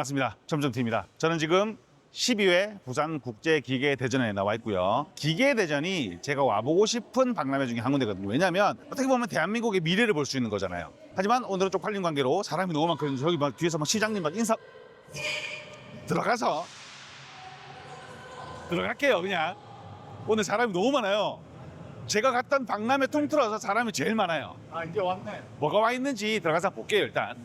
반갑습니다. 점점T입니다. 저는 지금 12회 부산국제기계대전에 나와 있고요. 기계대전이 제가 와보고 싶은 박람회 중에 한 군데거든요. 왜냐하면 어떻게 보면 대한민국의 미래를 볼 수 있는 거잖아요. 하지만 오늘은 쪽팔린 관계로 사람이 너무 많거든요. 저기 막 뒤에서 막 시장님 막 인사 들어갈게요. 그냥 오늘 사람이 너무 많아요. 제가 갔던 박람회 통틀어서 사람이 제일 많아요. 아, 이제 왔네. 뭐가 와 있는지 들어가서 볼게요. 일단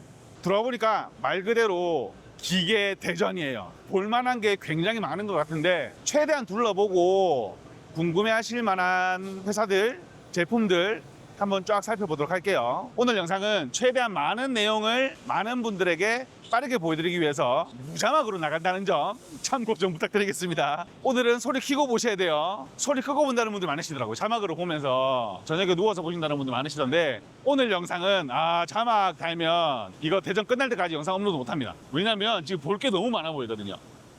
들어와 보니까 말 그대로 기계 대전이에요. 볼만한 게 굉장히 많은 것 같은데 최대한 둘러보고 궁금해하실 만한 회사들, 제품들 한번 쫙 살펴보도록 할게요. 오늘 영상은 최대한 많은 내용을 많은 분들에게 빠르게 보여드리기 위해서 무자막으로 나간다는 점 참고 좀 부탁드리겠습니다. 오늘은 소리 켜고 보셔야 돼요. 소리 끄고 본다는 분들 많으시더라고요. 자막으로 보면서 저녁에 누워서 보신다는 분들 많으시던데 오늘 영상은 자막 달면 이거 대전 끝날 때까지 영상 업로드 못합니다. 왜냐면 지금 볼 게 너무 많아 보이거든요.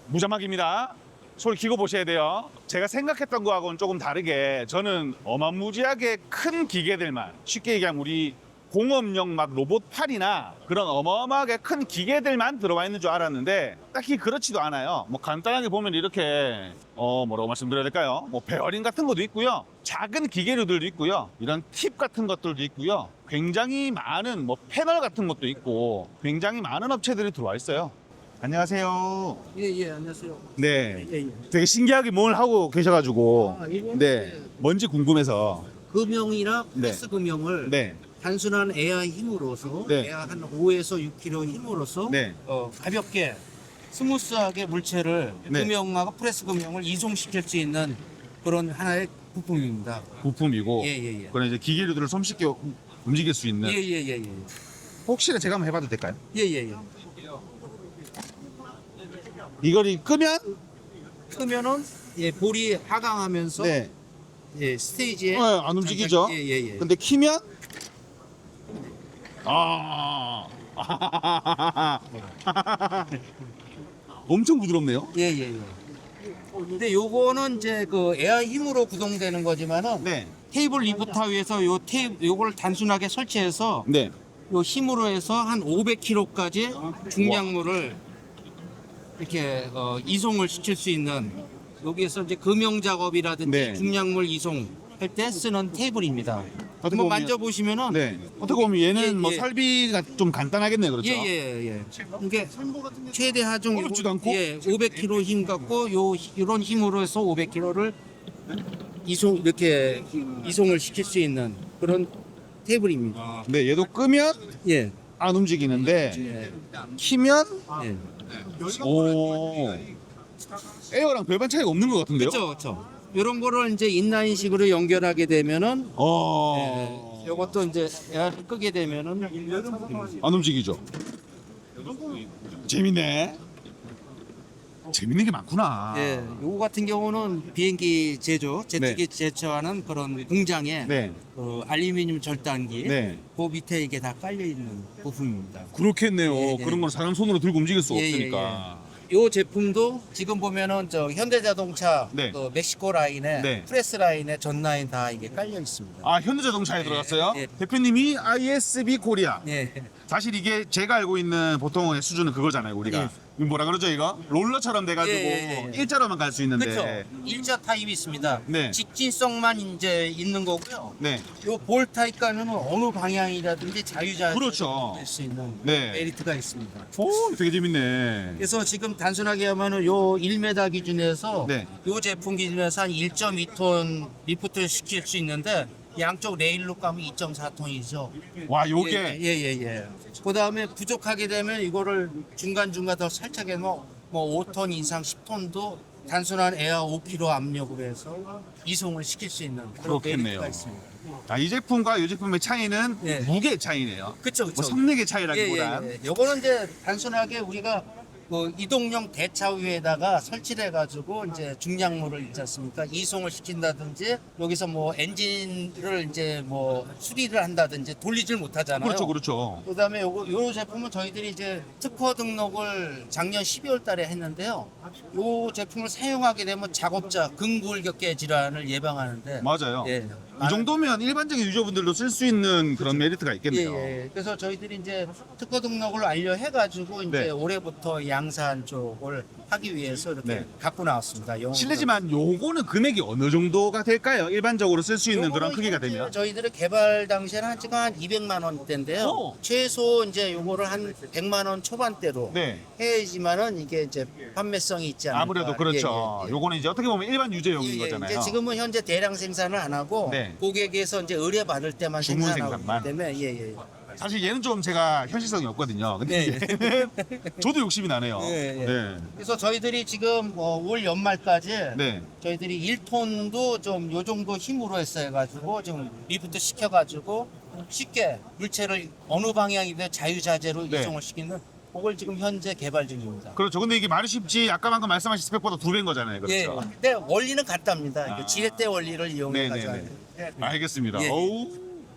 무자막입니다. 소리 켜고 보셔야 돼요. 제가 생각했던 거하고는 조금 다르게 저는 어마무지하게 큰 기계들만, 쉽게 얘기하면 우리 공업용 막 로봇팔이나 그런 어마어마하게 큰 기계들만 들어와 있는 줄 알았는데 딱히 그렇지도 않아요. 뭐 간단하게 보면 이렇게 뭐라고 말씀드려야 될까요? 뭐 베어링 같은 것도 있고요. 작은 기계류들도 있고요. 이런 팁 같은 것들도 있고요. 굉장히 많은 뭐 패널 같은 것도 있고 굉장히 많은 업체들이 들어와 있어요. 안녕하세요. 예, 안녕하세요. 네. 예. 되게 신기하게 뭘 하고 계셔가지고 이거는 네. 뭔지 궁금해서 금형이나 네. 프레스 금형을 네. 단순한 에어 힘으로서 네. 에어 한 5에서 6kg 힘으로서 네. 가볍게 스무스하게 물체를 네. 금형하고 프레스 금형을 이송시킬 수 있는 그런 하나의 부품입니다. 부품이고 예. 그런 이제 기계류들을 손쉽게 움직일 수 있는 예. 혹시나 제가 한번 해봐도 될까요? 예. 이걸 끄면 크면은 볼이 하강하면서 네. 스테이지에 안 움직이죠? 예. 근데 키면 엄청 부드럽네요. 예. 근데 요거는 이제 그 에어 힘으로 구동되는 거지만은 네. 테이블 리프터 위에서 요걸 단순하게 설치해서 네. 요 힘으로 해서 한 500kg까지 중량물을 이렇게 이송을 시킬 수 있는 여기에서 이제 금형 작업이라든지 네. 중량물 이송 할 때 쓰는 테이블입니다. 어떻게 한번 보면- 만져보시면은 네. 어떻게 보면 얘는 뭐 예. 설비가 좀 간단하겠네요. 그렇죠? 예. 이게 최대 하중 어렵지도 않고? 500kg 힘 갖고 요런 힘으로 해서 500kg를 이렇게 이송을 시킬 수 있는 그런 테이블입니다. 네. 얘도 끄면 예. 안 움직이는데 예. 키면 예. 오 에어랑 별반 차이가 없는 것 같은데요? 그렇죠. 이런 거를 이제 인라인식으로 연결하게 되면은 요것도 이제 에어를 끄게 되면은 안 움직이죠? 재밌네. 재밌는 게 많구나. 예, 요거 같은 경우는 비행기 제조, 제트기 제조하는 그런 공장에 네. 알루미늄 절단기 네. 그 밑에 이게 다 깔려 있는 부품입니다. 그렇겠네요. 예. 그런 건 사람 손으로 들고 움직일 수 예, 없으니까. 요 제품도 지금 보면은 저 현대자동차 네. 그 멕시코 라인에 네. 프레스 라인에 전 라인 다 이게 깔려 있습니다. 아, 현대자동차에 들어갔어요? 예. 대표님이 ISB 코리아. 예. 사실 이게 제가 알고 있는 보통의 수준은 그거잖아요, 우리가. 이거 뭐라 그러죠, 이거? 롤러처럼 돼가지고 예. 일자로만 갈 수 있는데. 그렇죠. 일자 타입이 있습니다. 네. 직진성만 이제 있는 거고요. 네. 요 볼 타입 가는 어느 방향이라든지 자유자재 그렇죠. 될 수 있는 네. 메리트가 있습니다. 오, 되게 재밌네. 그래서 지금 단순하게 하면은 요 1m 기준에서 네. 요 제품 기준에서 한 1.2톤 리프트 시킬 수 있는데 양쪽 레일로 가면 2.4톤이죠. 와, 요게. 예. 그다음에 부족하게 되면 이거를 중간중간 더 살짝 해서 뭐 5톤 이상 10톤도 단순한 에어 5kg 압력으로 해서 이송을 시킬 수 있는 그런 그렇겠네요. 메리트가 있습니다. 아, 이 제품과 이 제품의 차이는 예. 무게 차이네요. 그쵸. 뭐 성능의 차이라기보단. 예. 요거는 이제 단순하게 우리가 그 이동용 대차 위에다가 설치를 해가지고 이제 중량물을 있지 않습니까? 이송을 시킨다든지 여기서 뭐 엔진을 이제 뭐 수리를 한다든지 돌리질 못하잖아요. 그렇죠. 그다음에 요 제품은 저희들이 이제 특허 등록을 작년 12월 달에 했는데요. 요 제품을 사용하게 되면 작업자 근골격계 질환을 예방하는데 맞아요. 예. 이 정도면 일반적인 유저분들도 쓸 수 있는 그런 메리트가 있겠네요. 예. 그래서 저희들이 이제 특허 등록을 완료해가지고 이제 네. 올해부터 양산 쪽을 하기 위해서 이렇게 네. 갖고 나왔습니다. 실례지만 요거는 금액이 어느 정도가 될까요? 일반적으로 쓸 수 있는 그런 요거는 크기가 현재 되면? 저희들이 개발 당시에는 한 지금 한 200만 원대인데요. 오. 최소 이제 요거를 한 100만 원 초반대로 네. 해야지만은 이게 이제 판매성이 있지 않을까. 아무래도 그렇죠. 요거는 이제 어떻게 보면 일반 유저용인 거잖아요. 이제 지금은 현재 대량 생산을 안 하고 네. 고객에서 이제 의뢰 받을 때만 주문 생산하기 생산만. 때문에 사실 얘는 좀 제가 현실성이 없거든요. 근데 네. 얘는 저도 욕심이 나네요. 네. 네. 그래서 저희들이 지금 올 연말까지 네. 저희들이 1톤도 좀 요 정도 힘으로 했어요 가지고 지금 리프트 시켜가지고 쉽게 물체를 어느 방향이든 자유자재로 네. 이송을 시키는 그걸 지금 현재 개발 중입니다. 그렇죠. 근데 이게 말이 쉽지 아까 방금 말씀하신 스펙보다 2배인 거잖아요. 예. 그렇죠. 근데 원리는 같답니다. 아. 지렛대 원리를 이용해 가지고. 네네네. 알겠습니다. 예. 어우,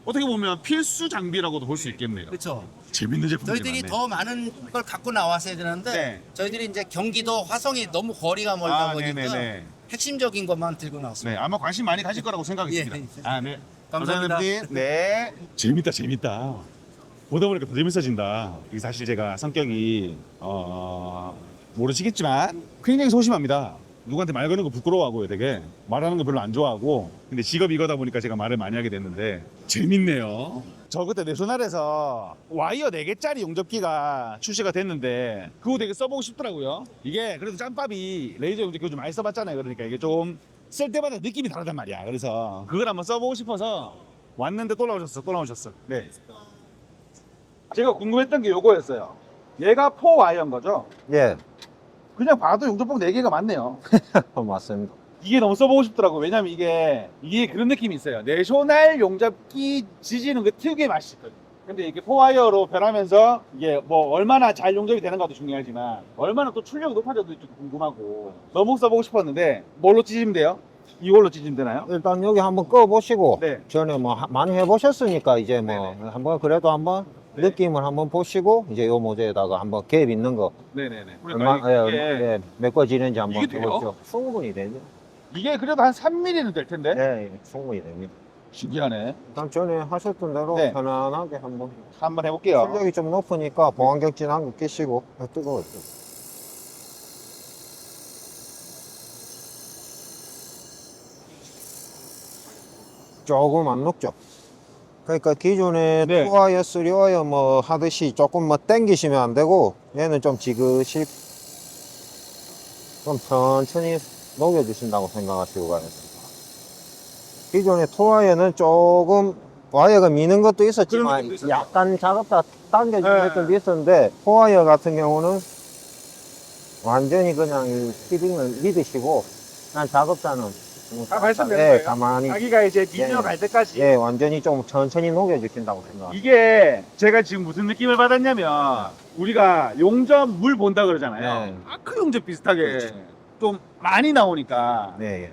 어떻게 보면 필수 장비라고도 볼 수 있겠네요. 그렇죠. 재밌는 제품들이 저희들이 많네. 더 많은 걸 갖고 나왔어야 되는데 네. 저희들이 이제 경기도 화성이 너무 거리가 멀다 보니까 네네네. 핵심적인 것만 들고 나왔습니다. 네, 아마 관심 많이 가실 거라고 생각했습니다. 예. 아, 네. 감사합니다. 대표님. 네. 재밌다. 보다 보니까 더 재밌어진다. 이게 사실 제가 성격이 모르시겠지만 굉장히 소심합니다. 누구한테 말 거는 거 부끄러워하고요, 되게 말하는 거 별로 안 좋아하고. 근데 직업이 이거다 보니까 제가 말을 많이 하게 됐는데 재밌네요. 저 그때 내소날에서 와이어 4개짜리 용접기가 출시가 됐는데 그거 되게 써보고 싶더라고요. 이게 그래도 짬밥이 레이저 용접기 좀 많이 써봤잖아요. 그러니까 이게 좀 쓸 때마다 느낌이 다르단 말이야. 그래서 그걸 한번 써보고 싶어서 왔는데 또 나오셨어. 네. 제가 궁금했던 게 요거였어요. 얘가 4와이어인 거죠? 예, 그냥 봐도 용접봉 4개가 많네요. 맞습니다. 이게 너무 써보고 싶더라고요. 왜냐면 이게 그런 느낌이 있어요. 내쇼날 용접기 지지는 그 특유의 맛이 있거든요. 근데 이게 4와이어로 변하면서 이게 뭐 얼마나 잘 용접이 되는가도 중요하지만 얼마나 또 출력이 높아져도 좀 궁금하고 너무 써보고 싶었는데 뭘로 찢으면 돼요? 이걸로 찢으면 되나요? 일단 여기 한번 꺼보시고 네. 전에 뭐 많이 해보셨으니까 이제 뭐 네네. 한번 그래도 한번 네. 느낌을 한번 보시고 이제 요 모재에다가 한번 갭 있는 거 네네네. 얼마 그러니까 이게, 예, 메꿔지는지 한번 이게 돼요? 해보시죠. 충분히 되죠. 이게 그래도 한 3mm는 될 텐데? 예, 충분히 됩니다. 신기하네. 일단 전에 하셨던 대로 네. 편안하게 한번 한번 해볼게요. 출력이 좀 높으니까 보안경진 한거 끼시고 뜨거웠죠. 조금 안 녹죠. 그러니까 기존에 네. 2와이어, 3와이어 뭐 하듯이 조금 뭐 당기시면 안 되고 얘는 좀 지그시 좀 천천히 녹여주신다고 생각하시고 가야 됩니다. 기존의 2와이어는 조금 와이어가 미는 것도 그런 있었지만 느낌도 있었죠. 약간 작업다 당겨주는 네. 것도 있었는데 4와이어 같은 경우는 완전히 그냥 이 피딩을 믿으시고 난 작업자는 다 발전되는 예, 거예요? 가만히 자기가 이제 예. 미녀갈 때까지. 예, 완전히 좀 천천히 녹여주신다고 생각합니다. 이게 제가 지금 무슨 느낌을 받았냐면 우리가 용접 물 본다 그러잖아요. 네. 아크 용접 비슷하게 그렇죠. 좀 많이 나오니까 네, 예.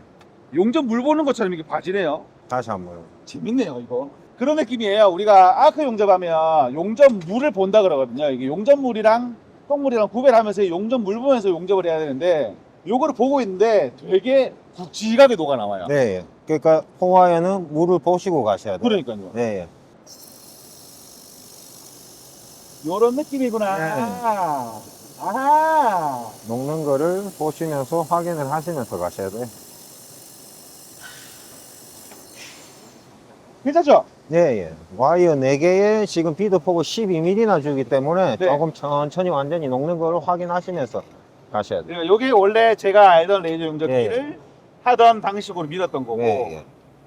용접 물 보는 것처럼 이게 봐지네요. 다시 한번. 재밌네요, 이거. 그런 느낌이에요. 우리가 아크 용접하면 용접 물을 본다 그러거든요. 이게 용접 물이랑 똥물이랑 구별을 하면서 용접 물 보면서 용접을 해야 되는데 요거를 보고 있는데 되게 굵직하게 녹아 나와요. 네, 예. 그러니까 4와이어는 물을 보시고 가셔야 돼요. 그러니까요. 네, 예. 요런 느낌이구나. 네. 아하. 녹는 거를 보시면서 확인을 하시면서 가셔야 돼요. 괜찮죠? 네, 예. 와이어 4개에 지금 비드폭을 12mm나 주기 때문에 네. 조금 천천히 완전히 녹는 거를 확인하시면서 가셔야 돼요. 그러니까 요게 원래 제가 알던 레이저 용접기를 하던 방식으로 밀었던 거고 네, 예.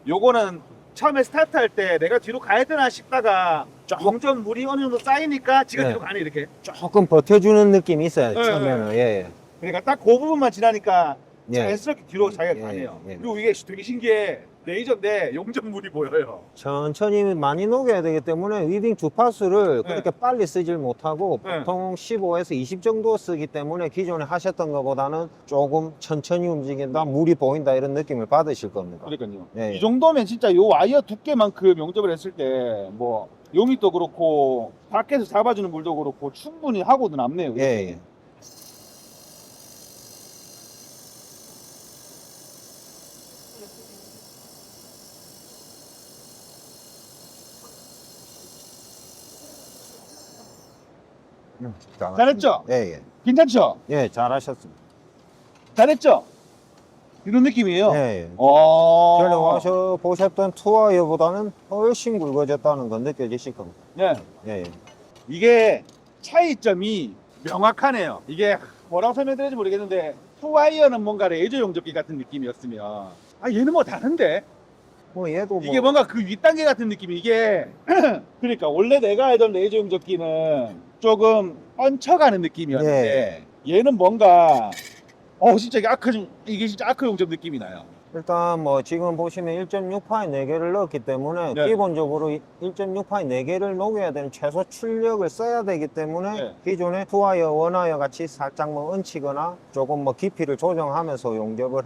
요거는 처음에 스타트할 때 내가 뒤로 가야 되나 싶다가 용접 물이 어느 정도 쌓이니까 지가 네. 뒤로 가네 이렇게. 조금 버텨주는 느낌이 있어요, 네, 처음에는. 예, 예. 그러니까 딱 그 부분만 지나니까 예. 자연스럽게 뒤로 자기가 예, 가네요. 예. 그리고 이게 되게 신기해. 레이저인데 용접물이 보여요. 천천히 많이 녹여야 되기 때문에 위빙 주파수를 네. 그렇게 빨리 쓰질 못하고 네. 보통 15에서 20 정도 쓰기 때문에 기존에 하셨던 것보다는 조금 천천히 움직인다, 물이 보인다 이런 느낌을 받으실 겁니다. 그러니까요. 네. 이 정도면 진짜 요 와이어 두께만큼 용접을 했을 때 뭐 용입도 그렇고 밖에서 잡아주는 물도 그렇고 충분히 하고도 남네요. 예, 예. 잘했죠? 예, 괜찮죠? 예. 예, 잘하셨습니다. 잘했죠? 이런 느낌이에요. 예, 예. 어. 전에 와서 보셨던 투어이어보다는 훨씬 굵어졌다는 건 느껴지실 겁니다. 네. 예, 예. 이게 차이점이 명확하네요. 이게 뭐라고 설명드릴지 모르겠는데 투와이어는 뭔가 레이저 용접기 같은 느낌이었으면 아 얘는 뭐 다른데? 뭐 얘도 뭐 이게 뭔가 그 윗단계 같은 느낌이 이게 그러니까 원래 내가 알던 레이저 용접기는 조금 얹혀가는 느낌이었는데 얘는 뭔가 진짜 이게 진짜 아크 용접 느낌이 나요. 일단 뭐 지금 보시면 1.6파이 4개를 넣었기 때문에 네. 기본적으로 1.6파이 4개를 녹여야 되는 최소 출력을 써야 되기 때문에 네. 기존의 투와이어, 원와이어 같이 살짝 뭐 얹히거나 조금 뭐 깊이를 조정하면서 용접을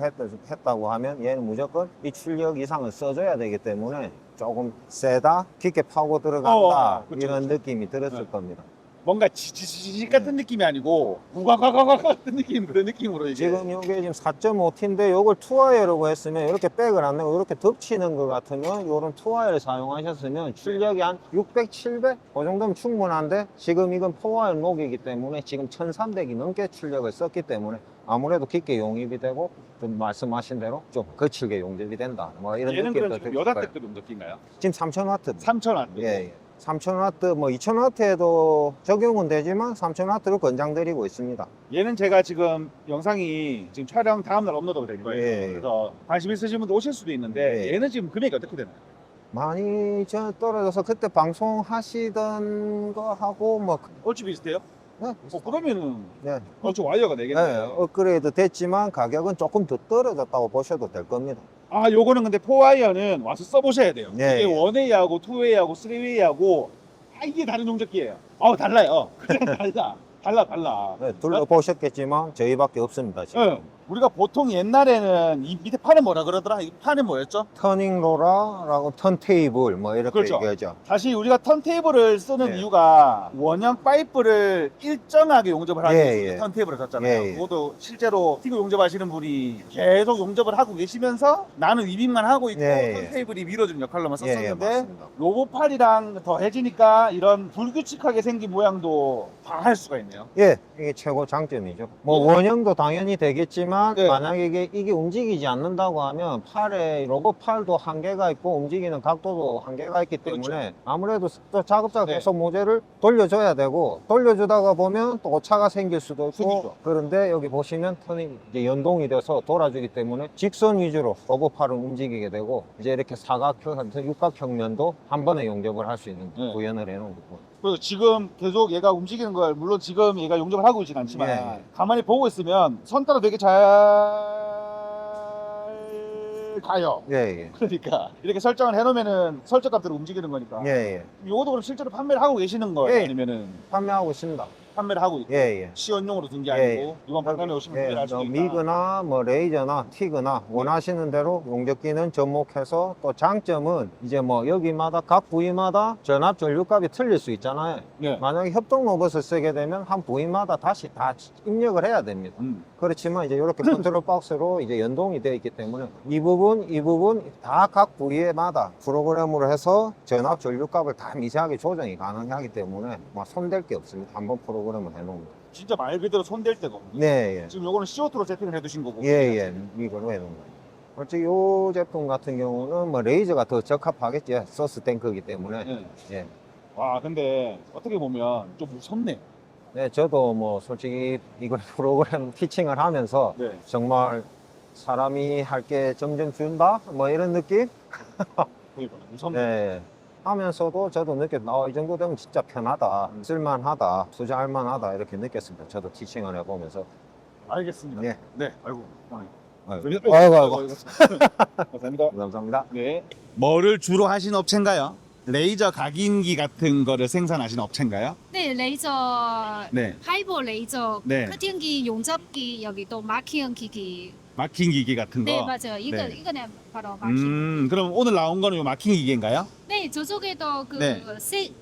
했다고 하면 얘는 무조건 이 출력 이상을 써줘야 되기 때문에 조금 세다, 깊게 파고 들어간다 그쵸, 이런 그쵸. 느낌이 들었을 네. 겁니다. 뭔가 지지직 같은 느낌이 아니고 우가가가가 같은 느낌 그런 느낌으로 이게 지금 이게 지금 4.5T인데 이걸 투와이어라고 했으면 이렇게 백을 안 내고 이렇게 덮치는 것 같으면 이런 투와이어를 사용하셨으면 출력이 한 600, 700? 그 정도면 충분한데 지금 이건 포와이어 녹이기 때문에 지금 1300이 넘게 출력을 썼기 때문에 아무래도 깊게 용입이 되고 좀 말씀하신 대로 좀 거칠게 용접이 된다. 뭐 이런 얘는 느낌도 그럼 지금 들 몇 거예요. 와트급 용접기인가요? 지금 3000W. 3000W. 예, 예. 3000W, 뭐 2000W에도 적용은 되지만 3000W로 권장드리고 있습니다. 얘는 제가 지금 영상이 지금 촬영 다음날 업로드가 될 거예요. 예. 그래서 관심 있으신 분들 오실 수도 있는데 예. 얘는 지금 금액이 어떻게 되나요? 많이 떨어져서 그때 방송하시던 거 하고 뭐 얼추 비슷해요? 네, 그러면은 네. 얼추 와이어가 네, 되겠네요. 업그레이드 됐지만 가격은 조금 더 떨어졌다고 보셔도 될 겁니다. 요거는 근데 포와이어는 와서 써보셔야 돼요. 예, 이게 예. 원웨이하고 투웨이하고 쓰리웨이하고 이게 다른 용접기예요. 달라요. 그냥 달라. 네, 둘러보셨겠지만 저희밖에 없습니다 지금. 네. 우리가 보통 옛날에는 이 밑에 판은 뭐라 그러더라? 이 판은 뭐였죠? 터닝 로라라고 턴테이블 뭐 이렇게 그렇죠. 얘기하죠. 사실 우리가 턴테이블을 쓰는 예. 이유가 원형 파이프를 일정하게 용접을 하기 위해서 예, 예. 턴테이블을 썼잖아요. 예, 예. 그것도 실제로 티그 용접하시는 분이 계속 용접을 하고 계시면서 나는 위빙만 하고 있고 예, 예. 턴테이블이 밀어주는 역할로만 예, 예, 썼었는데 맞습니다. 로봇팔이랑 더해지니까 이런 불규칙하게 생긴 모양도 다 할 수가 있네요. 예, 이게 최고 장점이죠. 뭐 원형도 당연히 되겠지만 네. 만약에 이게 움직이지 않는다고 하면 팔에 로봇 팔도 한계가 있고 움직이는 각도도 한계가 있기 때문에 그렇죠. 아무래도 또 작업자가 네. 계속 모재를 돌려줘야 되고 돌려주다가 보면 또 오차가 생길 수도 있고 생기죠. 그런데 여기 보시면 턴이 이제 연동이 돼서 돌아주기 때문에 직선 위주로 로봇 팔은 움직이게 되고 이제 이렇게 사각형, 육각형면도 한 번에 용접을 할 수 있는 네. 구현을 해놓은 거고. 그래서 지금 계속 얘가 움직이는 걸 물론 지금 얘가 용접을 하고 있진 않지만 예. 가만히 보고 있으면 선 따라 되게 잘 가요. 예, 예. 그러니까 이렇게 설정을 해놓으면은 설정값대로 움직이는 거니까. 예, 예. 이것도 그럼 실제로 판매를 하고 계시는 거예요? 예. 아니면은 판매하고 있습니다. 판매를 하고 있고 예, 예. 시연용으로 둔 게 예, 아니고 이번 판매에 오시면 구매를 할 수도 있다. 미그나 뭐 레이저나 티그나 원하시는 대로 용접기는 접목해서 또 장점은 이제 뭐 여기마다 각 부위마다 전압 전류값이 틀릴 수 있잖아요. 네. 만약에 협동 로봇을 쓰게 되면 한 부위마다 다시 다 입력을 해야 됩니다. 그렇지만 이제 이렇게 컨트롤 박스로 이제 연동이 되어 있기 때문에 이 부분 다 각 부위마다 프로그램으로 해서 전압 전류값을 다 미세하게 조정이 가능하기 때문에 뭐 손댈 게 없습니다. 한번 프로그램을 해놓으면. 진짜 말 그대로 손댈 데가 없네. 네, 예. 지금 요거는 CO2로 세팅을 해두신 거고. 예, 예. 이걸로 해놓은 거예요. 솔직히 이 제품 같은 경우는 뭐 레이저가 더 적합하겠죠. 소스 탱크이기 때문에. 네. 예. 와 근데 어떻게 보면 좀 무섭네. 네, 저도 뭐 솔직히 이걸 프로그램 티칭을 하면서 네. 정말 사람이 할 게 점점 준다? 뭐 이런 느낌? 그러니까 무섭네. 네. 하면서도 저도 느꼈다. 이 정도 되면 진짜 편하다. 쓸만하다. 투자할만하다. 이렇게 느꼈습니다. 저도 티칭을 해보면서. 알겠습니다. 네. 네. 아이고. 아이고. 감사합니다. 감사합니다. 네. 뭐를 주로 하시는 업체인가요? 레이저 각인기 같은 거를 생산하시는 업체인가요? 네, 레이저, 네. 파이버 레이저, 네. 커팅기, 용접기, 여기 또 마킹 기기. 마킹 기기 같은 거. 네, 맞아요. 네. 이거는 바로 마킹. 그럼 오늘 나온 거는 요 마킹 기계인가요? 네, 저쪽에도 그 네.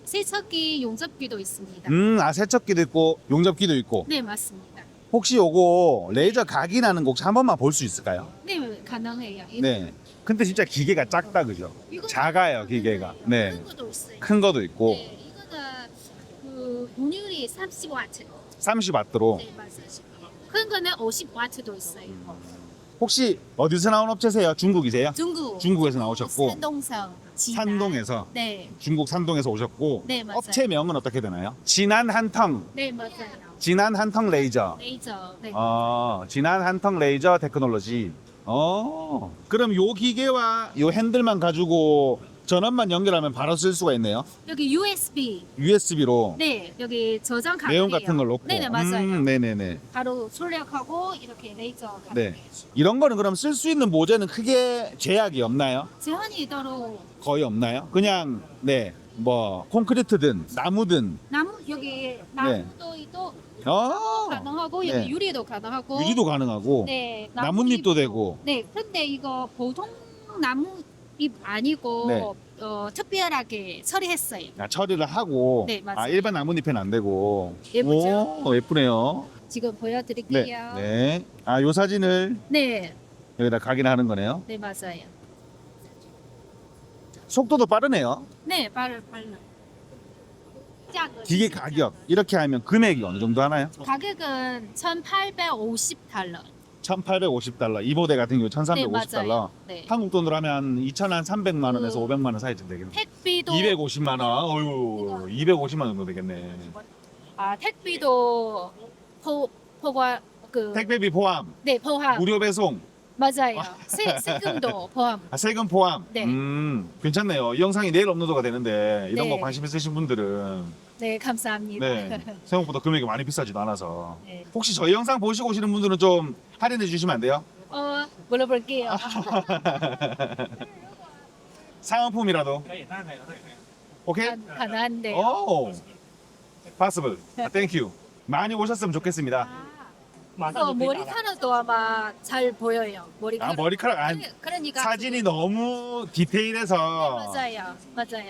세척기, 용접기도 있습니다. 세척기도 있고 용접기도 있고. 네, 맞습니다. 혹시 요거 레이저 각인하는 거 혹시 한 번만 볼 수 있을까요? 네, 가능해요. 네. 근데 진짜 기계가 작다 그죠? 이거 작아요 기계가. 네. 큰 것도 있어요. 큰 거도 있고. 네, 이거는 그 분율이 30와트. 30W로. 네, 맞아요. 큰 거는 50와트도 있어요. 혹시 어디서 나온 업체세요? 중국이세요? 중국. 중국에서 나오셨고 산동성. 진안. 산동에서 네. 중국 산동에서 오셨고 네, 맞아요. 업체명은 어떻게 되나요? 진안 한텅. 네, 맞아요. 진안 한텅 레이저. 레이저. 네. 진안 한텅 레이저 테크놀로지. 그럼 요 기계와 요 핸들만 가지고 전원만 연결하면 바로 쓸 수가 있네요. 여기 USB. USB로 네, 여기 저장 가능해요. 내용 같은 걸 넣고. 네네, 맞아요. 네네네. 바로 출력하고 이렇게 레이저 가능해요. 네. 이런 거는 그럼 쓸 수 있는 모재는 크게 제약이 없나요? 제한이 있도록 거의 없나요? 그냥 네. 뭐 콘크리트든 나무든 나무 여기 나무도 있고 가능하고 여기 네. 유리도 가능하고 유리도 가능하고 네 나뭇잎도 되고. 네, 근데 이거 보통 나무잎 아니고 네. 특별하게 처리했어요. 처리를 하고 네, 맞아요. 일반 나뭇잎은 안 되고. 예쁘죠? 오, 예쁘네요. 지금 네. 보여드릴게요. 네. 요 사진을 네, 여기다 각인하는 거네요. 네, 맞아요. 속도도 빠르네요. 네, 빨라. 기계 가격 이렇게 하면 금액이 어느 정도 하나요? 가격은 $1,850. 1,850달러. 이보대 같은 경우 1,350달러. 맞아요. 네. 한국 돈으로 하면 2,300만 원에서 500만 원 사이 쯤 되겠네. 택비도 250만 원. 어유, 250만 원 정도 되겠네. 택비도 포함 택배비 포함, 네, 포함. 무료 배송, 맞아요. 세금도 포함. 세금 포함. 네. 괜찮네요. 이 영상이 내일 업로드가 되는데 이런 네. 거 관심 있으신 분들은 네, 감사합니다. 네, 생각보다 금액이 많이 비싸지도 않아서 네. 혹시 저희 영상 보시고 오시는 분들은 좀 할인해 주시면 안 돼요? 물어볼게요. 사은품이라도. 오케이? 가능한데. 오, possible. Thank you. 많이 오셨으면 좋겠습니다. 머리카락도 아마 잘 보여요. 머리카락. 머리카락 그러니까 사진이 너무 디테일해서. 맞아요.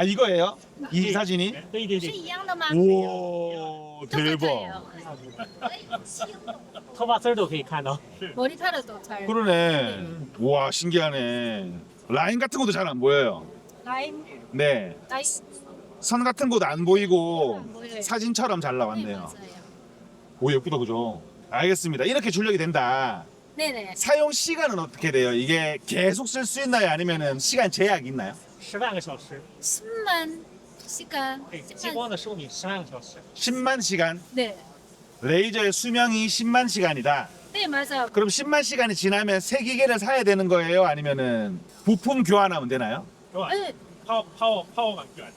이거예요? 이 사진이? 是一样的吗？ 우와, 대박. 똑같아요. 头发丝儿都可以看到。 머리카락도 잘. 그러네. 우와, 신기하네. 라인 같은 것도 잘 안 보여요. 라인 네. 선 같은 것도 안 보이고 안 보여요. 사진처럼 잘 네, 나왔네요. 맞아요. 오, 예쁘다, 그죠? 알겠습니다. 이렇게 출력이 된다. 네네. 사용 시간은 어떻게 돼요? 이게 계속 쓸 수 있나요? 아니면은 시간 제약이 있나요? 10万个小时， 10만 시간. 对，激光的寿命10万个小时。 10만 시간. 네. 레이저의 수명이 10만 시간이다. 네, 맞아요. 그럼 10만 시간이 지나면 새 기계를 사야 되는 거예요? 아니면은 부품 교환하면 되나요? 네. 파워만 교환.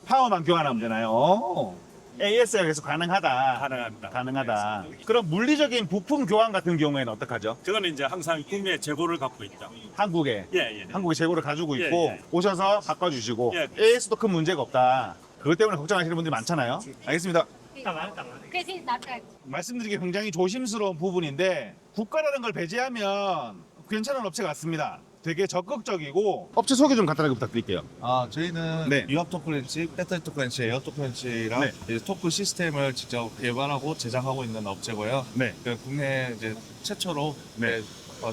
파워만 교환하면 되나요? AS가 계속 가능하다. 가능합니다. 그럼 물리적인 부품 교환 같은 경우에는 어떡하죠? 저거는 이제 항상 국내 재고를 갖고 있죠. 한국에. 예. 한국에 재고를 가지고 예, 있고 예. 오셔서 바꿔주시고 예. AS도 큰 문제가 없다. 그것 때문에 걱정하시는 분들이 많잖아요. 알겠습니다. 当然，当然。 그래서 나가 말씀드리기 굉장히 조심스러운 부분인데 국가라는 걸 배제하면 괜찮은 업체 같습니다. 되게 적극적이고 업체 소개 좀 간단하게 부탁드릴게요. 저희는 네. 유압 토크렌치, 배터리 토크렌치, 에어 토크렌치랑 네. 이제 토크 시스템을 직접 개발하고 제작하고 있는 업체고요. 네. 국내 이제 최초로 네.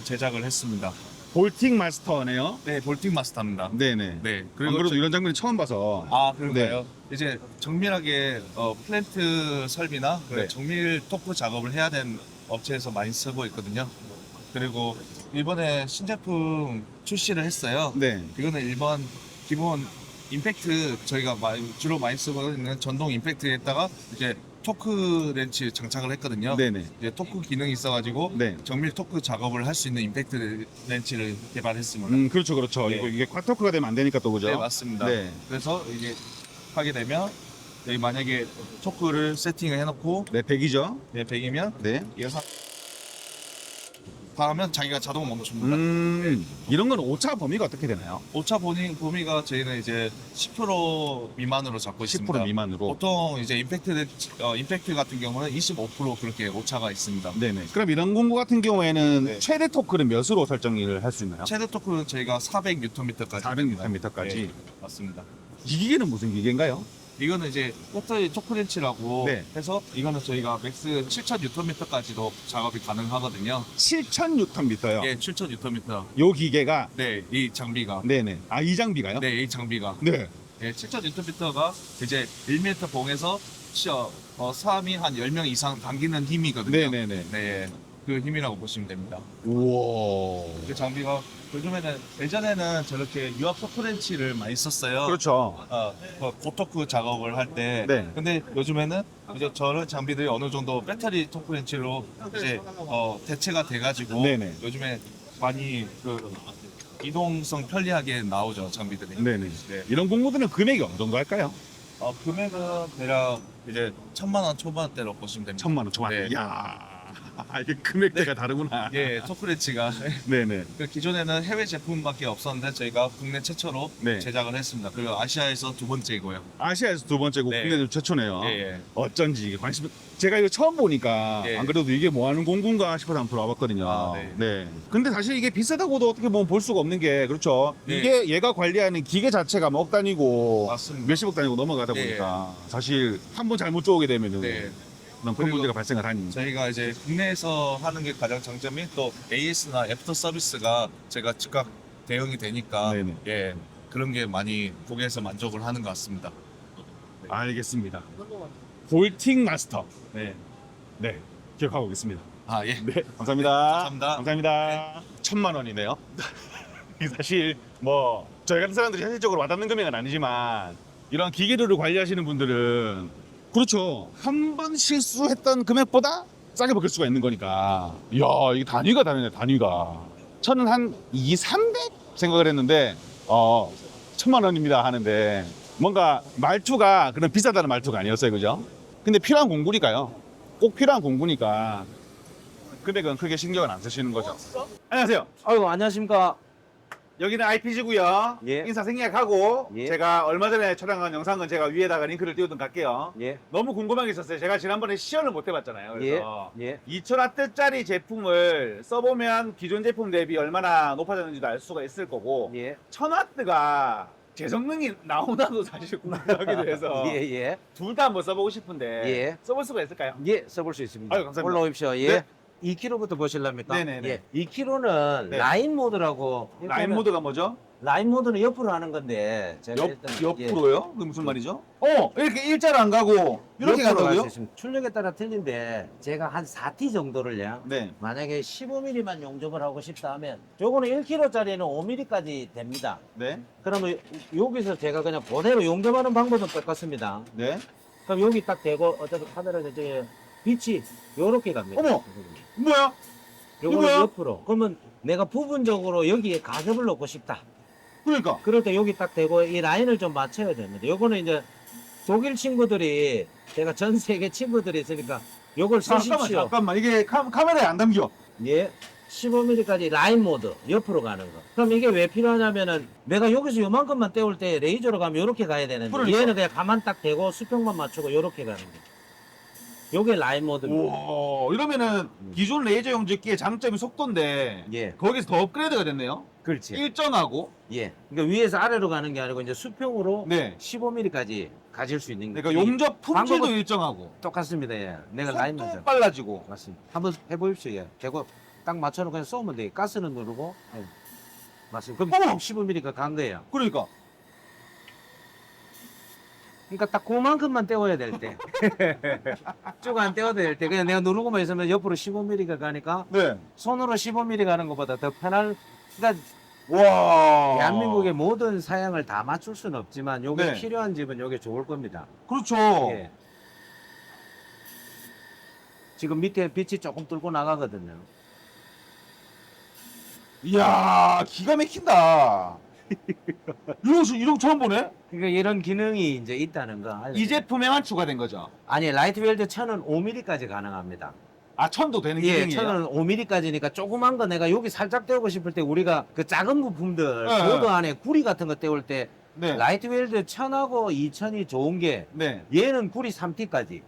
제작을 했습니다. 볼팅 마스터네요. 네, 볼팅 마스터입니다. 네네. 네, 그리고 그래도 이런 장면이 처음 봐서. 그런가요? 이제 정밀하게 플랜트 설비나 네. 정밀 토크 작업을 해야 되는 업체에서 많이 쓰고 있거든요. 그리고 이번에 신제품 출시를 했어요. 네. 이거는 일반 기본 임팩트 저희가 주로 많이 쓰고 있는 전동 임팩트에다가 이제 토크 렌치 장착을 했거든요. 네네. 이제 토크 기능이 있어가지고 네. 정밀 토크 작업을 할 수 있는 임팩트 렌치를 개발했습니다. 그렇죠. 네. 이게 쿼터크가 되면 안 되니까 또 그죠? 네, 맞습니다. 네. 그래서 이게 하게 되면 여기 만약에 토크를 세팅을 해놓고 네, 100이죠. 네, 100이면 네. 이어서 하면 자기가 자동 멈춥니다. 이런 건 오차 범위가 어떻게 되나요? 오차 범위가 저희는 이제 10% 미만으로 잡고 있습니다. 10% 미만으로. 보통 이제 임팩트 같은 경우는 25% 그렇게 오차가 있습니다. 네네. 그럼 이런 공구 같은 경우에는 네. 최대 토크는 몇으로 설정을 할 수 있나요? 최대 토크는 저희가 400Nm까지 400Nm까지. 네, 맞습니다. 이 기계는 무슨 기계인가요? 이거는 이제 배터리 토크렌치라고 네. 해서 이거는 저희가 맥스 7000Nm까지도 작업이 가능하거든요. 7,000Nm요. 예, 7000N. 요 기계가 네, 이 장비가. 네네. 이 장비가요? 네, 이 장비가. 네. 예, 7000N가 이제 1m 봉에서 사람이 한 10명 이상 당기는 힘이거든요. 네네네. 네, 그 힘이라고 보시면 됩니다. 우와. 그 장비가 요즘에는 예전에는 저렇게 유압 토크렌치를 많이 썼어요. 그렇죠. 고토크 작업을 할 때. 네. 근데 요즘에는 이제 저런 장비들이 어느 정도 배터리 토크렌치로 이제 대체가 돼가지고 네네. 요즘에 많이 그 이동성 편리하게 나오죠 장비들이. 네네. 네. 이런 공구들은 금액이 어느 정도 할까요? 금액은 대략 이제 1,000만 원 초반대로 보시면 됩니다. 1,000만 원 초반. 네. 이야. 이게 금액대가 다르구나. 예, 토크렌치가 네네. 그 기존에는 해외 제품밖에 없었는데 저희가 국내 최초로 네. 제작을 했습니다. 그리고 아시아에서 두 번째고요. 아시아에서 두 번째고 네. 국내도 최초네요. 예, 예. 어쩐지 이게 관심. 제가 이거 처음 보니까 예. 안 그래도 이게 뭐 하는 공구인가 싶어서 한번 들어와봤거든요. 아, 네. 근데 사실 이게 비싸다고도 어떻게 보면 볼 수가 없는 게 그렇죠. 네. 이게 얘가 관리하는 기계 자체가 뭐 억 단위고 맞습니다. 몇십억 단위고 넘어가다 네. 보니까 사실 한 번 잘못 쪼게 되면은 네. 큰 그리고 문제가 발생을 하니. 저희가 이제 국내에서 하는 게 가장 장점이 또 AS나 애프터 서비스가 제가 즉각 대응이 되니까 네네. 예 그런 게 많이 고객에서 만족을 하는 것 같습니다. 알겠습니다. 볼팅 마스터. 네. 네. 기억하고 있습니다. 아 예. 네. 감사합니다. 감사합니다. 감사합니다. 1,000만 원이네요. 사실 뭐 저희 같은 사람들이 현실적으로 와닿는 금액은 아니지만 이런 기계들을 관리하시는 분들은 그렇죠. 한 번 실수했던 금액보다 싸게 먹을 수가 있는 거니까. 이야, 이게 단위가 다르네, 단위가. 저는 한 2, 300 생각을 했는데 1,000만 원입니다 하는데 뭔가 말투가 그런 비싸다는 말투가 아니었어요. 그죠? 근데 필요한 공구니까요. 꼭 필요한 공구니까 금액은 크게 신경을 안 쓰시는 거죠. 안녕하세요. 아이고 안녕하십니까. 여기는 IPG고요. 예. 인사 생략하고 예. 제가 얼마 전에 촬영한 영상은 제가 위에다가 링크를 띄우든 갈게요. 예. 너무 궁금한 게 있었어요. 제가 지난번에 시연을 못 해봤잖아요. 그래서 예. 2000W짜리 제품을 써보면 기존 제품 대비 얼마나 높아졌는지도 알 수가 있을 거고 예. 1000W가 제성능이 나오나도 사실 궁금하기도 해서 예. 둘 다 한번 써보고 싶은데 예. 써볼 수가 있을까요? 예. 써볼 수 있습니다. 아유, 감사합니다. 올라오십시오. 예. 네. 2kg부터 보실랍니까? 네네네. 예. 2kg는 네. 라인 모드라고. 라인 모드가 뭐죠? 라인 모드는 옆으로 하는 건데. 제가 일단, 예. 옆으로요? 그 무슨 말이죠? 이렇게 일자로 안 가고 이렇게 옆으로 갈수 간다고요? 있습니다. 출력에 따라 틀린데 제가 한 4T 정도를요. 네. 만약에 15mm만 용접을 하고 싶다 하면 요거는 1kg짜리는 5mm까지 됩니다. 네. 그러면 여기서 제가 그냥 그대로 용접하는 방법은 똑같습니다. 네. 그럼 여기 딱 대고 어차피 카메라에서 이제 빛이 요렇게 갑니다. 어머! 뭐야? 요거는 이거야? 옆으로. 그러면 내가 부분적으로 여기에 가섭을 넣고 싶다. 그러니까. 그럴 때 여기 딱 대고 이 라인을 좀 맞춰야 됩니다. 요거는 이제 독일 친구들이 제가 전 세계 친구들이 있으니까 요걸 쓰십시오. 잠깐만. 이게 카메라에 안 담겨. 예. 15mm까지 라인 모드 옆으로 가는 거. 그럼 이게 왜 필요하냐면은 내가 여기서 요만큼만 떼올 때 레이저로 가면 요렇게 가야 되는데 그러니까. 얘는 그냥 가만 딱 대고 수평만 맞추고 요렇게 가는 거죠. 요게 라인 모드입니다. 오, 이러면은 기존 레이저 용접기의 장점이 속도인데 예. 거기서 더 업그레이드가 됐네요. 그렇지. 일정하고. 예. 그러니까 위에서 아래로 가는 게 아니고 이제 수평으로 네. 15mm까지 가질 수 있는 그러니까 용접 품질도 방법은- 일정하고. 똑같습니다. 예. 내가 라인 속도 먼저. 빨라지고. 맞습니다. 한번 해보십시오. 예. 대고 딱 맞춰놓고 그냥 쏘면 돼. 가스는 누르고. 예. 맞습니다. 그럼 어머! 15mm가 간 거예요. 그러니까. 그러니까 딱 그만큼만 떼워야 될 때. 쭉 안 떼워도 될 때. 그냥 내가 누르고만 있으면 옆으로 15mm가 가니까 네. 손으로 15mm 가는 것보다 더 편할. 그러니까 와. 대한민국의 모든 사양을 다 맞출 수는 없지만 요게 네. 필요한 집은 요게 좋을 겁니다. 그렇죠. 예. 지금 밑에 빛이 조금 뚫고 나가거든요. 이야, 기가 막힌다. 이런 거 처음 보네? 그러니까 이런 기능이 이제 있다는 거. 이 제품에만 추가된 거죠. 아니 라이트 웰드 1000은 5mm까지 가능합니다. 아, 1000도 되는 예, 기능이에요? 1000은 5mm까지니까 조그만 거 내가 여기 살짝 떼우고 싶을 때 우리가 그 작은 부품들 네. 보드 안에 구리 같은 거 떼울 때 네. 라이트 웰드 1000하고 2000이 좋은 게 네. 얘는 구리 3T까지.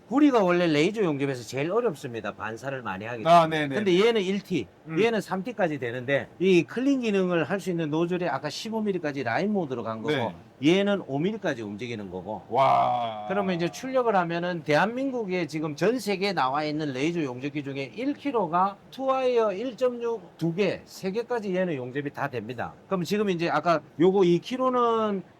구리가 원래 레이저 용접에서 제일 어렵습니다. 반사를 많이 하기 때문에. 아, 네네. 근데 얘는 1T, 음. 얘는 3T까지 되는데 이 클린 기능을 할 수 있는 노즐이 아까 15mm까지 라인 모드로 간 거고 네. 얘는 5mm까지 움직이는 거고. 와. 그러면 이제 출력을 하면은 대한민국에 지금 전 세계에 나와 있는 레이저 용접기 중에 1kg가 투와이어 1.6 두 개, 세 개까지 얘는 용접이 다 됩니다. 그럼 지금 이제 아까 요거 2kg는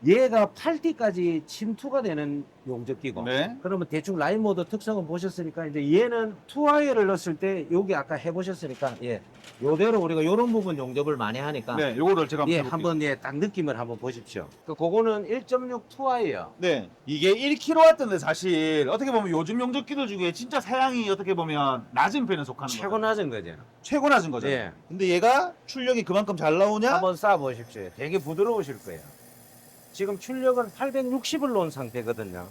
얘가 8T까지 침투가 되는 용접기고. 네. 그러면 대충 라인 모드 특성을 보셨으니까 이제 얘는 투와이어를 넣었을 때 여기 아까 해보셨으니까 예, 요대로 우리가 요런 부분 용접을 많이 하니까 네, 요거를 제가 예, 해볼게요. 한번 예, 딱 느낌을 한번 보십시오. 그거는 1.6 투와이어. 네, 이게 1kW인데 사실 어떻게 보면 요즘 용접기들 중에 진짜 사양이 어떻게 보면 낮은 편에 속하는 최고 거죠. 낮은 거죠. 최고 낮은 거죠. 예. 근데 얘가 출력이 그만큼 잘 나오냐? 한번 쏴 보십시오. 되게 부드러우실 거예요. 지금 출력은 860을 놓은 상태거든요.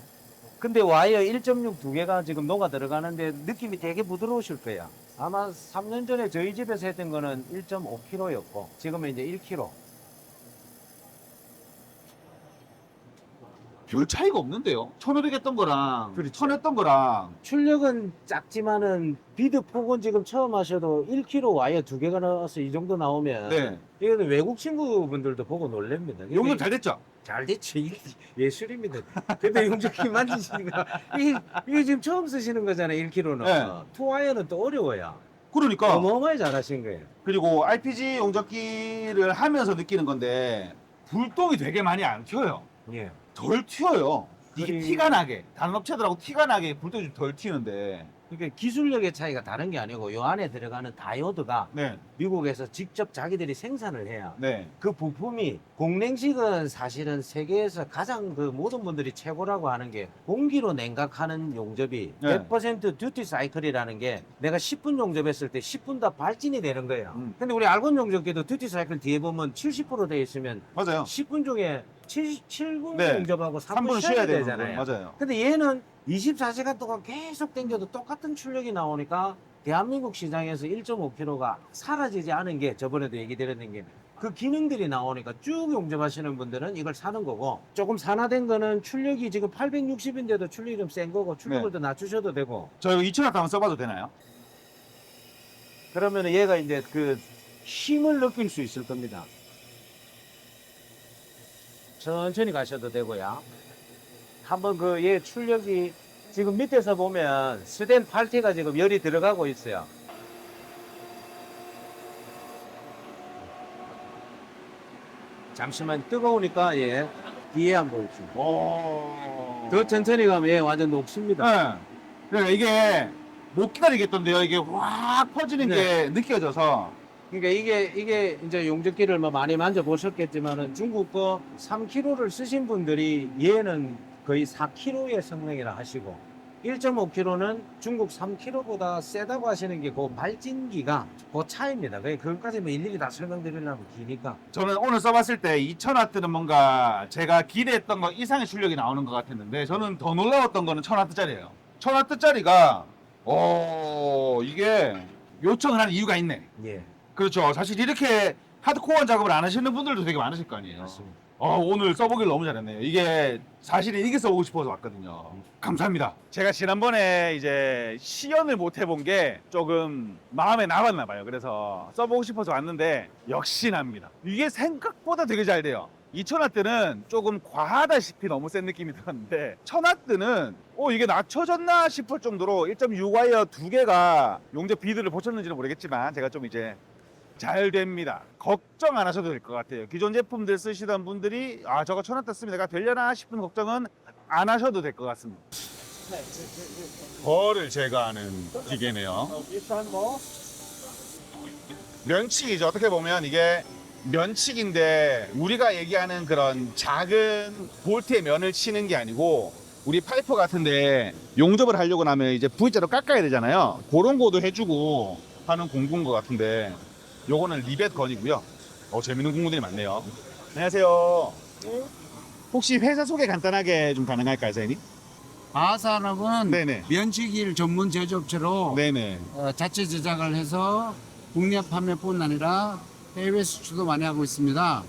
근데 와이어 1.6 두 개가 지금 녹아 들어가는데 느낌이 되게 부드러우실 거예요. 아마 3년 전에 저희 집에서 했던 거는 1.5kg였고 지금은 이제 1kg. 별 차이가 없는데요. 1500 했던 거랑 그렇죠. 1000 했던 거랑 출력은 작지만은 비드 폭은 지금 처음 하셔도 1kg 와이어 두 개가 나와서 이 정도 나오면 네. 이거는 외국 친구분들도 보고 놀랍니다. 용접 잘 됐죠? 잘 됐죠. 이게 예술입니다. 근데 용접기 만지시니까 이게 지금 처음 쓰시는 거잖아요. 1kg는. 네. 투와이어는 또 어려워요. 그러니까 어마어마하게 잘하신 거예요. 그리고 RPG 용접기를 하면서 느끼는 건데 불똥이 되게 많이 안 튀어요. 예. 덜 튀어요. 이게 그리- 티가 나게 다른 업체들하고 티가 나게 불똥이 좀 덜 튀는데 그러니까 기술력의 차이가 다른 게 아니고 요 안에 들어가는 다이오드가 네, 미국에서 직접 자기들이 생산을 해요. 네, 그 부품이 공냉식은 사실은 세계에서 가장 그 모든 분들이 최고라고 하는 게 공기로 냉각하는 용접이 네. 100% 듀티 사이클이라는 게 내가 10분 용접했을 때 10분 다 발진이 되는 거예요. 근데 우리 알곤 용접기도 듀티 사이클 뒤에 보면 70%돼 있으면 맞아요. 10분 중에 7분 네. 용접하고 3분 3분 쉬어야 쉬어야 되는 되잖아요. 거 맞아요. 근데 얘는 24시간 동안 계속 당겨도 똑같은 출력이 나오니까 대한민국 시장에서 1.5kg가 사라지지 않은 게 저번에도 얘기 드렸는 게 그 기능들이 나오니까 쭉 용접하시는 분들은 이걸 사는 거고 조금 산화된 거는 출력이 지금 860인데도 출력이 좀 센 거고 출력을 네. 더 낮추셔도 되고 저 이거 2000W 한번 써봐도 되나요? 그러면 얘가 이제 그 힘을 느낄 수 있을 겁니다. 천천히 가셔도 되고요. 한번 그 얘 출력이 지금 밑에서 보면 스댄 8T가 지금 열이 들어가고 있어요. 잠시만 뜨거우니까 예 뒤에 한번 보여주세요. 오. 더 천천히 가면 예 완전 녹습니다. 네. 그러니까 이게 못 기다리겠던데요. 이게 확 퍼지는 네. 게 느껴져서. 그러니까 이게 이제 용접기를 뭐 많이 만져 보셨겠지만은 중국 거 3kg를 쓰신 분들이 얘는 거의 4kg의 성능이라 하시고 1.5kg는 중국 3kg보다 세다고 하시는 게 그 발진기가 그 차이입니다. 그것까지 뭐 일일이 다 설명드리려면 기니까. 저는 오늘 써봤을 때 2000W는 뭔가 제가 기대했던 것 이상의 출력이 나오는 것 같았는데 저는 더 놀라웠던 거는 1000W짜리예요. 1000W짜리가 이게 요청을 하는 이유가 있네. 예. 그렇죠. 사실 이렇게 하드코어 작업을 안 하시는 분들도 되게 많으실 거 아니에요. 맞습니다. 오늘 써보길 너무 잘했네요. 이게 사실은 이게 써보고 싶어서 왔거든요. 감사합니다. 제가 지난번에 이제 시연을 못 해본 게 조금 마음에 남았나 봐요. 그래서 써보고 싶어서 왔는데 역시 납니다. 이게 생각보다 되게 잘 돼요. 2000W는 조금 과하다시피 너무 센 느낌이 들었는데 1000W는 이게 낮춰졌나 싶을 정도로 1.6와이어 두 개가 용접 비드를 보셨는지는 모르겠지만 제가 좀 이제 잘 됩니다. 걱정 안 하셔도 될 것 같아요. 기존 제품들 쓰시던 분들이 저거 1000W 쓰면 내가 되려나 싶은 걱정은 안 하셔도 될 것 같습니다. 거를 제거하는 기계네요. 일단 뭐 면치기죠. 어떻게 보면 이게 면치기인데 우리가 얘기하는 그런 작은 볼트의 면을 치는 게 아니고 우리 파이프 같은데 용접을 하려고 나면 이제 V자로 깎아야 되잖아요. 그런 거도 해주고 하는 공구인 것 같은데 요거는 리벳 건이고요. 재밌는 공구들이 많네요. 안녕하세요. 혹시 회사 소개 간단하게 좀 가능할까요, 사장님? 아산업은 네네. 면치기를 전문 제조업체로 네네. 자체 제작을 해서 국내 판매뿐 아니라 해외 수출도 많이 하고 있습니다.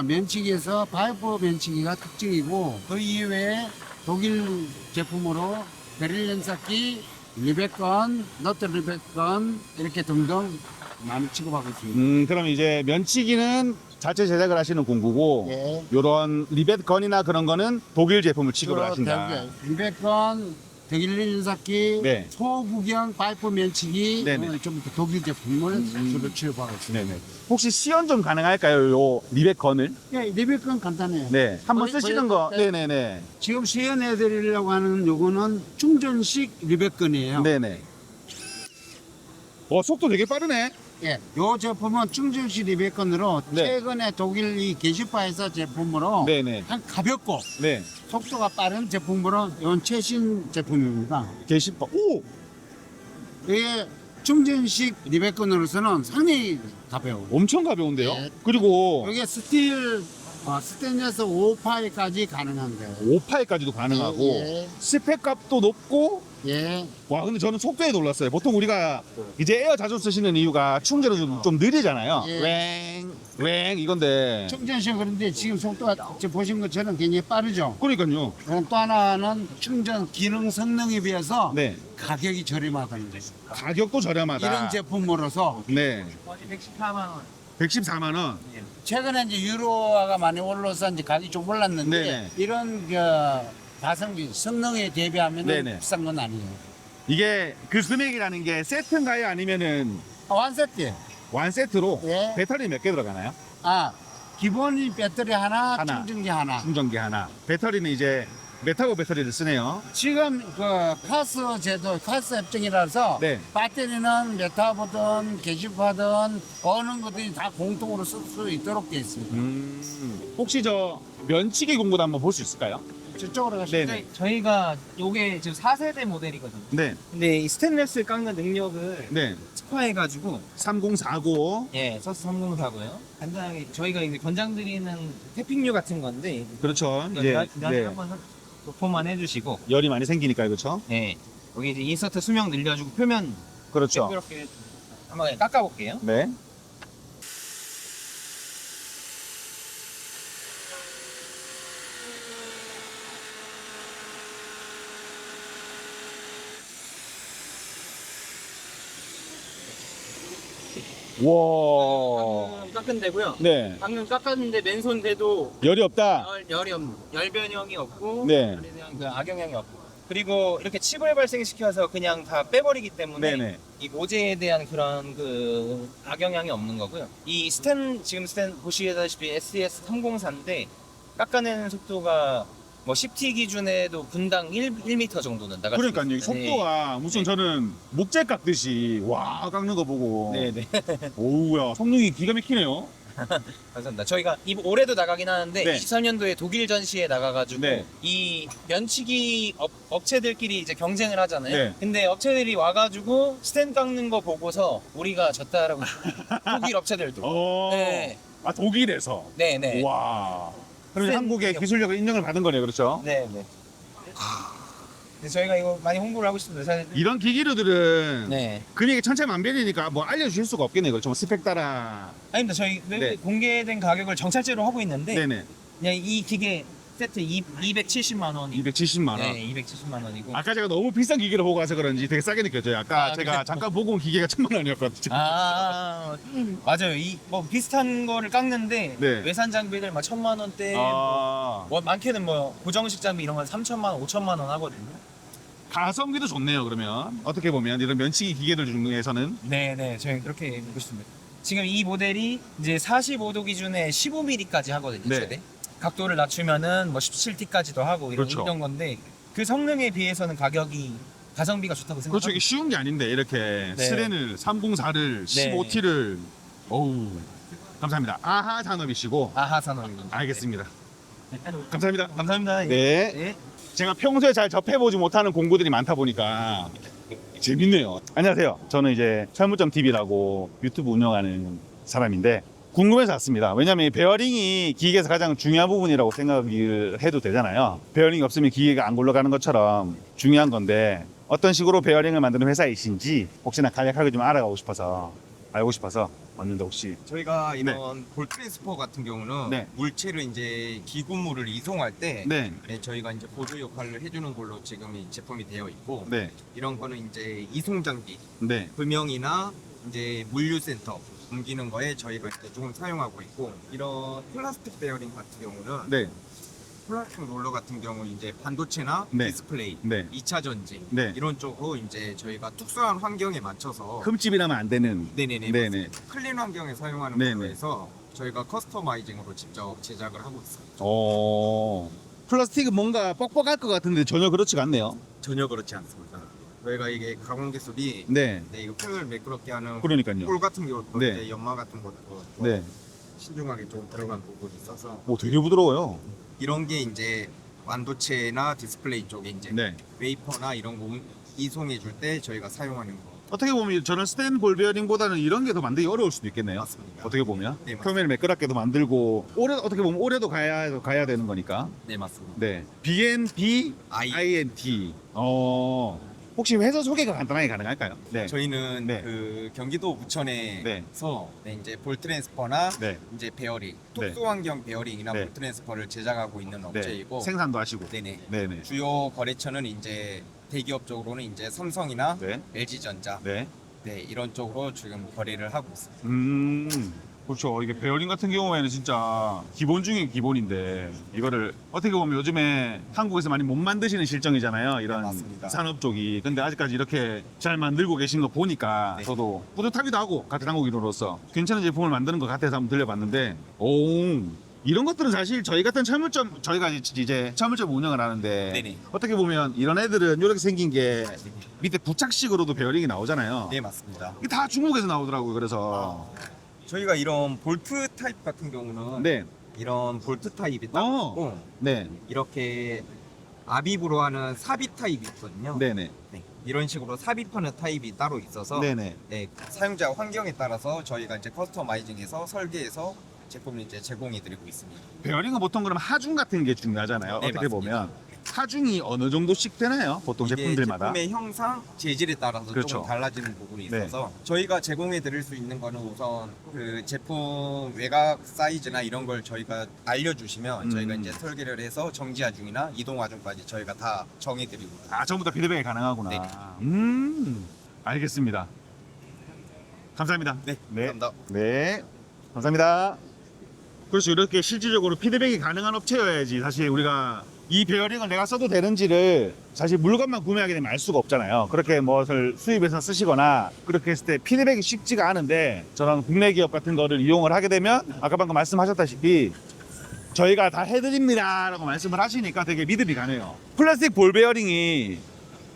면치기에서 파이프 면치기가 특징이고 그 이외에 독일 제품으로 베릴렌 쌓기, 리벳건, 너트 리벳건 이렇게 등등 많이 취급하고 있습니다. 그럼 이제 면치기는 자체 제작을 하시는 공구고 예. 요런 리벳 건이나 그런 거는 독일 제품을 취급을 하신다. 리벳건, 독일 인사기, 네. 소구경 파이프 면치기, 네네. 좀 독일 제품을 주로 취급하고 있습니다. 네네. 혹시 시연 좀 가능할까요? 요 리베컨을? 예, 리뷰건 간단해요. 네. 한번 보여- 쓰시는 거. 보여- 네네네. 지금 시연해드리려고 하는 요거는 충전식 리베건이에요. 네네. 속도 되게 빠르네. 예, 요 제품은 충전식 리베건으로 네. 최근에 독일 이 게시파에서 제품으로 네네. 한 가볍고 네. 속도가 빠른 제품으로 요 최신 제품입니다. 게시판. 오! 이게 충전식 리베건으로서는 상당히 가벼워. 엄청 가벼운데요? 네. 그리고 이게 스틸, 스테인리스 5파이까지 가능한데요. 5파일까지도 가능하고 예, 스펙 값도 높고 예. 와 근데 저는 속도에 놀랐어요. 보통 우리가 이제 에어 자주 쓰시는 이유가 충전이 좀 느리잖아요. 예. 웽 이건데 충전식 그런데 지금 속도가 지금 보신 것처럼 굉장히 빠르죠. 그러니까요. 그럼 또 하나는 충전 기능 성능에 비해서 네. 가격이 저렴하다는 거죠. 가격도 저렴하다. 이런 제품으로서 네. 114만 원. 114만 원. 최근에 이제 유로화가 많이 올라서 이제 가격이 좀 올랐는데 네네. 이런 가성비 성능에 대비하면 네네. 비싼 건 아니에요. 이게 그 금액이라는 게 세트인가요? 아니면은 완세트. 완 세트로 예. 배터리 몇 개 들어가나요? 기본이 배터리 하나, 하나. 충전기 하나. 충전기 하나. 배터리는 이제 메타고 배터리를 쓰네요. 지금 카스 제도, 카스 협정이라서 네. 배터리는 메타보든 게시파든 어느 것들이 다 공통으로 쓸 수 있도록 되어 있습니다. 혹시 저 면치기 공구도 한번 볼 수 있을까요? 저쪽으로 가시면 네네. 저희가 요게 지금 4세대 모델이거든요. 네. 근데 이 스테인리스 깎는 능력을 네. 특화해가지고 3049. 예, 서스 3049요. 간단하게 저희가 이제 권장드리는 태핑류 같은 건데 그렇죠. 이거 이제 나중에 네. 한번 도포만 해주시고 열이 많이 생기니까 그렇죠. 예, 여기 이제 인서트 수명 늘려주고 표면 그렇죠. 매끄럽게 한번 깎아볼게요. 네. 와. 방금 깎은 데고요. 네. 방금 깎았는데 맨손 대도 열이 없다. 열 변형이 없고 네. 열에 대한 그 악영향이 없고 그리고 이렇게 칩을 발생시켜서 그냥 다 빼버리기 때문에 네네. 이 모재에 대한 그런 그 악영향이 없는 거고요. 이 지금 스텐 보시다시피 SES304인데 깎아내는 속도가 뭐 10T 기준에도 분당 1m 정도는 나갈 수 그러니까요. 이 있어요. 속도가 무슨 저는 목재 깎듯이 와 깎는 거 보고. 네네. 오우야. 성능이 기가 막히네요. 감사합니다. 저희가 올해도 나가긴 하는데 네. 23년도에 독일 전시에 나가가지고 네. 이 면치기 업체들끼리 이제 경쟁을 하잖아요. 네. 근데 업체들이 와가지고 스탠 깎는 거 보고서 우리가 졌다라고 독일 업체들도. 네. 아 독일에서. 네네. 와. 그럼 센 한국의 기업. 기술력을 인정을 받은 거네요, 그렇죠? 네네. 근데 저희가 이거 많이 홍보를 하고 싶습니다. 사실. 이런 기기류들은 네. 금액이 천차만별이니까 뭐 알려주실 수가 없겠네요, 그렇죠? 뭐 스펙 따라. 아닙니다. 저희 네. 공개된 가격을 정찰제로 하고 있는데 네네. 그냥 이 기계 세트 270만 원이. 270만 원. 네, 270만 원이고. 아까 제가 너무 비싼 기기를 보고 가서 그런지 되게 싸게 느껴져요. 아까 아, 제가 그래요? 잠깐 보고 온 기계가 1000만 원이었거든요. 맞아요. 이 뭐 비슷한 거를 깎는데 네. 외산 장비들 막 1000만 원대, 아, 뭐 많게는 뭐 고정식 장비 이런 건 3천만 원, 5천만 원 하거든요. 가성비도 좋네요, 그러면. 어떻게 보면 이런 면치기 기계들 중에서는. 네네, 저희 그렇게 보고 있습니다. 지금 이 모델이 이제 45도 기준에 15mm까지 하거든요. 네. 최대. 각도를 낮추면은 뭐 17T까지도 하고 그렇죠. 이런 건데 그 성능에 비해서는 가성비가 좋다고 그렇죠. 이게 생각합니다. 쉬운 게 아닌데 이렇게 네. 스렌을 304를 네. 15T를 어우 감사합니다. 아하 산업이시고 아하 산업입니다. 알겠습니다. 네. 감사합니다. 감사합니다. 네. 네. 제가 평소에 잘 접해보지 못하는 공구들이 많다 보니까 재밌네요. 안녕하세요. 저는 이제 철무점 TV라고 유튜브 운영하는 사람인데 궁금해서 왔습니다. 왜냐면 이 베어링이 기계에서 가장 중요한 부분이라고 생각을 해도 되잖아요. 베어링이 없으면 기계가 안 굴러가는 것처럼 중요한 건데 어떤 식으로 베어링을 만드는 회사이신지 혹시나 간략하게 좀 알고 싶어서 왔는데 혹시 저희가 이런 볼 트랜스퍼 같은 경우는 네. 물체를 이제 기구물을 이송할 때 네. 저희가 이제 보조 역할을 해주는 걸로 지금 이 제품이 되어 있고 네. 이런 거는 이제 이송 장비, 네. 금형이나 이제 물류센터 옮기는 거에 저희가 이제 조금 사용하고 있고 이런 플라스틱 베어링 같은 경우는 네. 플라스틱 롤러 같은 경우 이제 반도체나 네. 디스플레이, 네. 2차 전지 네. 이런 쪽으로 이제 저희가 특수한 환경에 맞춰서 흠집이라면 안 되는. 네네네 네네. 클린 환경에 사용하는 네네. 걸로 해서 저희가 커스터마이징으로 직접 제작을 하고 있습니다. 플라스틱은 뭔가 뻑뻑할 것 같은데 전혀 그렇지가 않네요. 전혀 그렇지 않습니다. 저희가 이게 가공 기술이 네. 네, 이거 표면을 매끄럽게 하는 그러니까요. 볼 같은 경우도 네. 이제 연마 같은 것도 좀 네. 신중하게 좀 들어간 부분이 있어서 오, 되게 부드러워요. 이런 게 이제 완도체나 디스플레이 쪽에 이제 네. 웨이퍼나 이런 거 이송해 줄 때 저희가 사용하는 거 어떻게 보면 저는 스텐 볼 베어링보다는 이런 게 더 만들기 어려울 수도 있겠네요. 맞습니다. 어떻게 보면 네, 맞습니다. 표면을 매끄럽게도 만들고 오래 어떻게 보면 오래도 가야 되는 거니까. 네 맞습니다. 네. BNB INT. 혹시 회사 소개가 간단하게 가능할까요? 네. 저희는 네. 그 경기도 부천에서 네, 이제 볼 트랜스퍼나 네. 이제 베어링, 네. 특수환경 베어링이나 네. 볼 트랜스퍼를 제작하고 있는 업체이고 생산도 하시고. 네네. 네네. 주요 거래처는 이제 대기업 쪽으로는 이제 삼성이나 네. LG전자 네. 네, 이런 쪽으로 지금 거래를 하고 있습니다. 그렇죠. 이게 베어링 같은 경우에는 진짜 기본 중에 기본인데 이거를 어떻게 보면 요즘에 한국에서 많이 못 만드시는 실정이잖아요. 이런 네, 맞습니다. 산업 쪽이. 근데 아직까지 이렇게 잘 만들고 계신 거 보니까 네. 저도 뿌듯하기도 하고 같은 한국인으로서 괜찮은 제품을 만드는 것 같아서 한번 들려봤는데 이런 것들은 사실 저희 같은 철물점 저희가 이제 철물점 운영을 하는데 네네. 어떻게 보면 이런 애들은 이렇게 생긴 게 밑에 부착식으로도 베어링이 나오잖아요. 네 맞습니다. 이게 다 중국에서 나오더라고요. 그래서 저희가 이런 볼트 타입 같은 경우는 네. 이런 볼트 타입이 따로 있고 네. 이렇게 아비브로 하는 삽입 타입이 있거든요. 네네. 네, 이런 식으로 삽입하는 타입이 따로 있어서 네네. 네, 사용자 환경에 따라서 저희가 이제 커스터마이징해서 설계해서 제품을 이제 제공해 드리고 있습니다. 베어링은 보통 그럼 하중 같은 게 중요하잖아요. 네, 어떻게 맞습니다. 보면 하중이 어느 정도씩 되나요? 보통 이게 제품들마다. 제품의 형상, 재질에 따라서 그렇죠. 조금 달라지는 부분이 네. 있어서 저희가 제공해 드릴 수 있는 거는 우선 그 제품 외곽 사이즈나 이런 걸 저희가 알려주시면 저희가 이제 설계를 해서 정지 하중이나 이동 하중까지 저희가 다 정해 드리고 전부 다 피드백이 가능하구나. 네. 알겠습니다. 감사합니다. 네, 네. 감사합니다. 네. 감사합니다. 그래서 이렇게 실질적으로 피드백이 가능한 업체여야지 사실 우리가 이 베어링을 내가 써도 되는지를 사실 물건만 구매하게 되면 알 수가 없잖아요. 그렇게 무엇을 수입해서 쓰시거나 그렇게 했을 때 피드백이 쉽지가 않은데 저런 국내 기업 같은 거를 이용을 하게 되면 아까 방금 말씀하셨다시피 저희가 다 해드립니다 라고 말씀을 하시니까 되게 믿음이 가네요. 플라스틱 볼 베어링이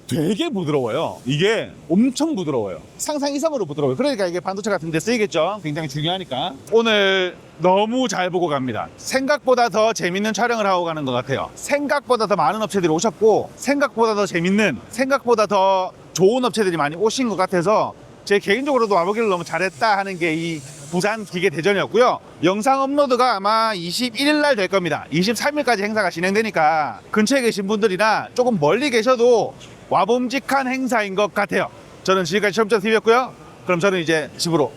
되게 부드러워요. 이게 엄청 부드러워요. 상상 이상으로 부드러워요. 그러니까 이게 반도체 같은 데 쓰이겠죠. 굉장히 중요하니까. 오늘 너무 잘 보고 갑니다. 생각보다 더 재밌는 촬영을 하고 가는 것 같아요. 생각보다 더 많은 업체들이 오셨고 생각보다 더 재밌는, 생각보다 더 좋은 업체들이 많이 오신 것 같아서 제 개인적으로도 와보기를 너무 잘했다 하는 게 이 부산 기계 대전이었고요. 영상 업로드가 아마 21일 날 될 겁니다. 23일까지 행사가 진행되니까 근처에 계신 분들이나 조금 멀리 계셔도 와봄직한 행사인 것 같아요. 저는 지금까지 철물점 TV였고요. 그럼 저는 이제 집으로